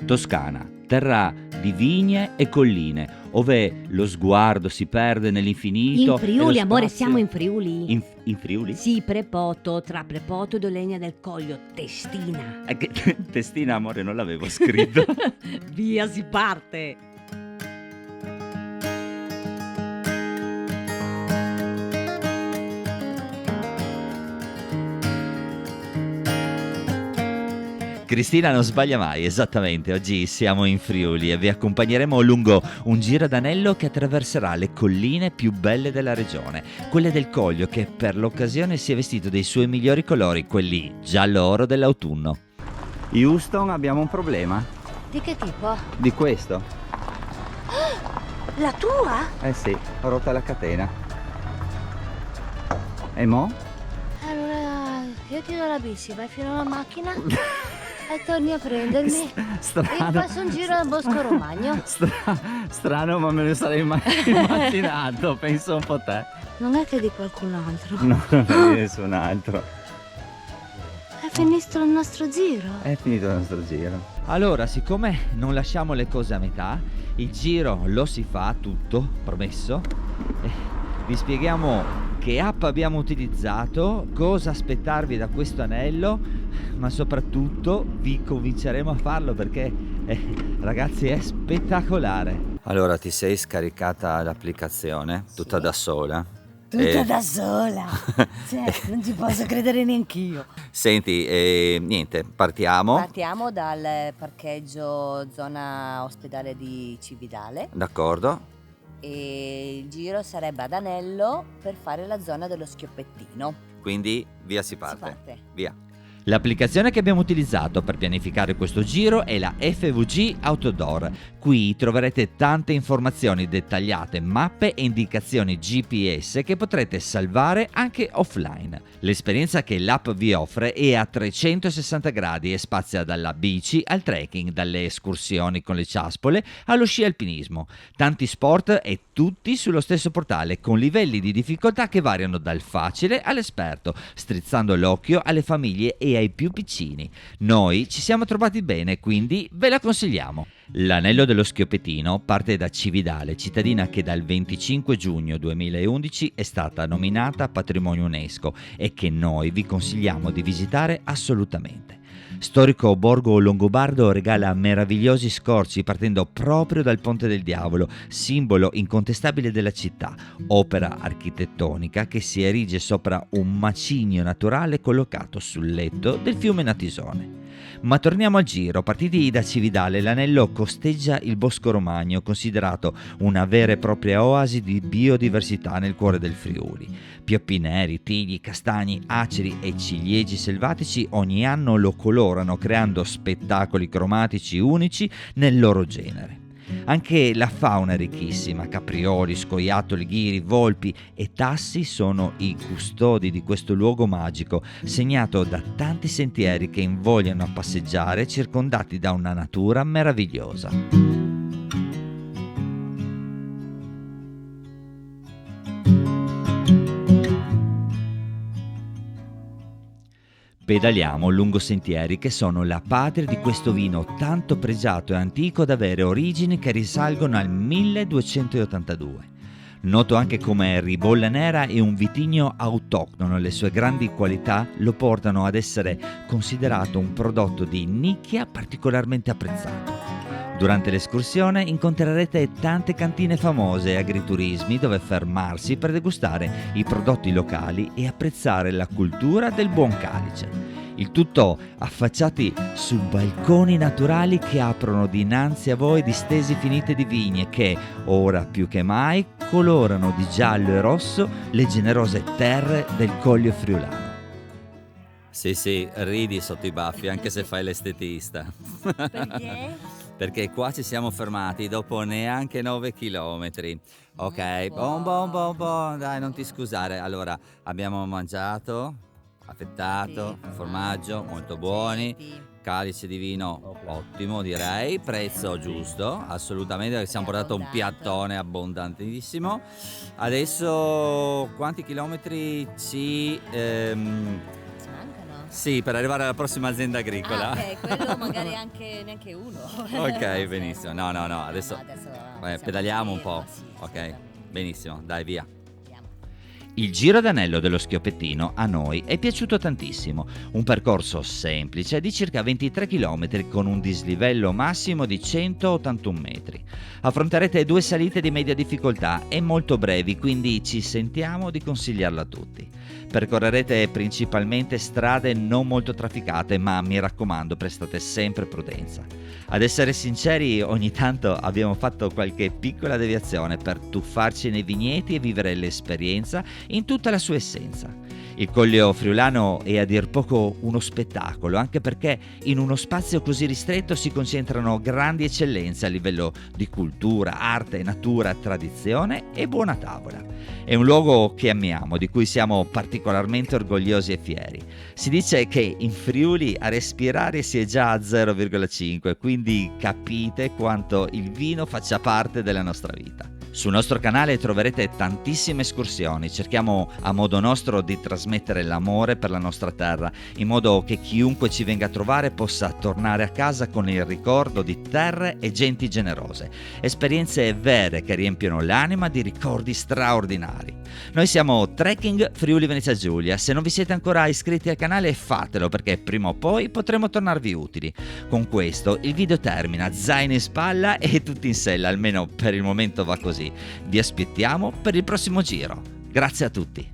Toscana, terra di vigne e colline, ove lo sguardo si perde nell'infinito. In Friuli, e lo amore, spazio- siamo in Friuli. In Friuli? Sì, Prepoto, tra Prepoto e Dolegna del Coglio, Testina. Testina, amore, non l'avevo scritto. Via, si parte! Cristina non sbaglia mai, esattamente. Oggi siamo in Friuli e vi accompagneremo lungo un giro d'anello che attraverserà le colline più belle della regione, quelle del Coglio, che per l'occasione si è vestito dei suoi migliori colori, quelli giallo-oro dell'autunno. Houston, abbiamo un problema. Di che tipo? Di questo? La tua? Eh sì, ho rotto la catena. E mo? Allora, io ti do la bici, vai fino alla macchina e torni a prendermi. E faccio un giro al Bosco Romagno. Strano, ma me ne sarei mai immaginato, penso un po' te. Non è che di qualcun altro. No, non è di nessun altro. È finito il nostro giro. È finito il nostro giro. Allora, siccome non lasciamo le cose a metà, il giro lo si fa tutto, promesso. Vi spieghiamo che app abbiamo utilizzato, cosa aspettarvi da questo anello, ma soprattutto vi convinceremo a farlo perché, ragazzi, è spettacolare. Allora, ti sei scaricata l'applicazione tutta da sola? Tutta da sola. Cioè, non ci posso credere neanch'io. Senti, niente, partiamo. Partiamo dal parcheggio zona ospedale di Cividale D'accordo. e il giro sarebbe ad Anello per fare la zona dello Schioppettino. Quindi via si Si parte. parte. Via. L'applicazione che abbiamo utilizzato per pianificare questo giro è la FVG Outdoor. Qui troverete tante informazioni dettagliate, mappe e indicazioni GPS che potrete salvare anche offline. L'esperienza che l'app vi offre è a 360 gradi e spazia dalla bici al trekking, dalle escursioni con le ciaspole allo sci alpinismo. Tanti sport e tutti sullo stesso portale, con livelli di difficoltà che variano dal facile all'esperto, strizzando l'occhio alle famiglie e ai più piccini. Noi ci siamo trovati bene, quindi ve la consigliamo. L'anello dello Schioppettino parte da Cividale, cittadina che dal 25 giugno 2011 è stata nominata Patrimonio UNESCO e che noi vi consigliamo di visitare assolutamente. Storico borgo longobardo regala meravigliosi scorci partendo proprio dal Ponte del Diavolo, simbolo incontestabile della città, opera architettonica che si erige sopra un macigno naturale collocato sul letto del fiume Natisone. Ma torniamo al giro. Partiti da Cividale, l'anello costeggia il Bosco Romagno, considerato una vera e propria oasi di biodiversità nel cuore del Friuli. Pioppi neri, tigli, castagni, aceri e ciliegi selvatici ogni anno lo colorano, creando spettacoli cromatici unici nel loro genere. Anche la fauna è ricchissima, caprioli, scoiattoli, ghiri, volpi e tassi sono i custodi di questo luogo magico, segnato da tanti sentieri che invogliano a passeggiare circondati da una natura meravigliosa. Pedaliamo lungo sentieri che sono la patria di questo vino tanto pregiato e antico da avere origini che risalgono al 1282. Noto anche come Ribolla Nera è un vitigno autoctono, le sue grandi qualità lo portano ad essere considerato un prodotto di nicchia particolarmente apprezzato. Durante l'escursione incontrerete tante cantine famose e agriturismi dove fermarsi per degustare i prodotti locali e apprezzare la cultura del buon calice. Il tutto affacciati su balconi naturali che aprono dinanzi a voi distese finite di vigne che, ora più che mai, colorano di giallo e rosso le generose terre del Coglio Friulano. Sì, ridi sotto i baffi anche se fai l'estetista. Perché? Perché qua ci siamo fermati dopo neanche 9 chilometri. Ok, bon, dai, non ti scusare. Allora, abbiamo mangiato, affettato, formaggio, molto buoni, calice di vino ottimo direi, prezzo giusto, assolutamente, perché siamo portato un piattone abbondantissimo. Adesso quanti chilometri ci... Mancano? Sì, per arrivare alla prossima azienda agricola. Ok, quello magari anche neanche uno. Ok, benissimo. No, adesso siamo pedaliamo un po'. fermi, sì, Ok, assolutamente. benissimo, dai, via. Andiamo. Il Giro d'Anello dello Schioppettino a noi è piaciuto tantissimo, un percorso semplice di circa 23 km con un dislivello massimo di 181 metri. Affronterete 2 salite di media difficoltà e molto brevi, quindi ci sentiamo di consigliarlo a tutti. Percorrerete principalmente strade non molto trafficate, ma mi raccomando, prestate sempre prudenza. Ad essere sinceri, ogni tanto abbiamo fatto qualche piccola deviazione per tuffarci nei vigneti e vivere l'esperienza in tutta la sua essenza. Il Collio Friulano è a dir poco uno spettacolo, anche perché in uno spazio così ristretto si concentrano grandi eccellenze a livello di cultura, arte, natura, tradizione e buona tavola. È un luogo che amiamo, di cui siamo particolarmente orgogliosi e fieri. Si dice che in Friuli a respirare si è già a 0,5, quindi capite quanto il vino faccia parte della nostra vita. Sul nostro canale troverete tantissime escursioni, cerchiamo a modo nostro di trasmettere l'amore per la nostra terra, in modo che chiunque ci venga a trovare possa tornare a casa con il ricordo di terre e genti generose, esperienze vere che riempiono l'anima di ricordi straordinari. Noi siamo Trekking Friuli Venezia Giulia, se non vi siete ancora iscritti al canale fatelo perché prima o poi potremo tornarvi utili. Con questo il video termina, zaino in spalla e tutti in sella, almeno per il momento va così. Vi aspettiamo per il prossimo giro. Grazie a tutti.